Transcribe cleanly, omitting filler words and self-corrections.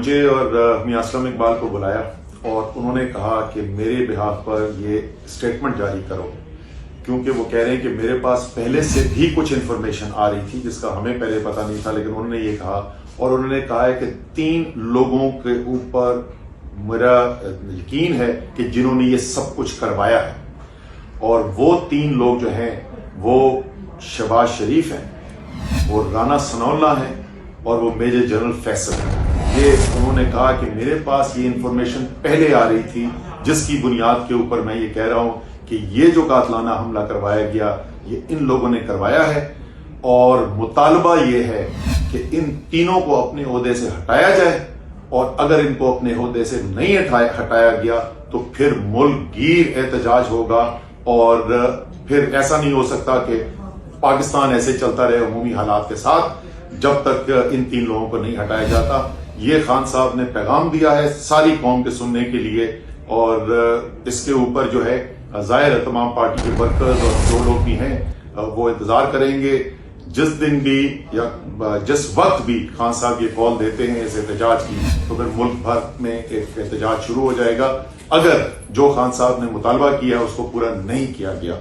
مجھے اور میاں اسلم اقبال کو بلایا اور انہوں نے کہا کہ میرے بہاف پر یہ اسٹیٹمنٹ جاری کرو، کیونکہ وہ کہہ رہے ہیں کہ میرے پاس پہلے سے بھی کچھ انفارمیشن آ رہی تھی جس کا ہمیں پہلے پتہ نہیں تھا، لیکن انہوں نے یہ کہا اور انہوں نے کہا ہے کہ 3 لوگوں کے اوپر میرا یقین ہے کہ جنہوں نے یہ سب کچھ کروایا ہے، اور وہ 3 لوگ جو ہیں وہ شہباز شریف ہیں، وہ رانا ثناء اللہ ہیں اور وہ میجر جنرل فیصل ہیں۔ یہ انہوں نے کہا کہ میرے پاس یہ انفارمیشن پہلے آ رہی تھی جس کی بنیاد کے اوپر میں یہ کہہ رہا ہوں کہ یہ جو قاتلانہ حملہ کروایا گیا یہ ان لوگوں نے کروایا ہے، اور مطالبہ یہ ہے کہ ان تینوں کو اپنے عہدے سے ہٹایا جائے، اور اگر ان کو اپنے عہدے سے نہیں ہٹایا گیا تو پھر ملک گیر احتجاج ہوگا، اور پھر ایسا نہیں ہو سکتا کہ پاکستان ایسے چلتا رہے عمومی حالات کے ساتھ جب تک ان 3 لوگوں کو نہیں ہٹایا جاتا۔ یہ خان صاحب نے پیغام دیا ہے ساری قوم کے سننے کے لیے، اور اس کے اوپر جو ہے ظاہر ہے تمام پارٹی کے ورکرز اور جو لوگ بھی ہیں وہ انتظار کریں گے جس دن بھی یا جس وقت بھی خان صاحب یہ کال دیتے ہیں اس احتجاج کی، تو پھر ملک بھر میں ایک احتجاج شروع ہو جائے گا اگر جو خان صاحب نے مطالبہ کیا ہے اس کو پورا نہیں کیا گیا۔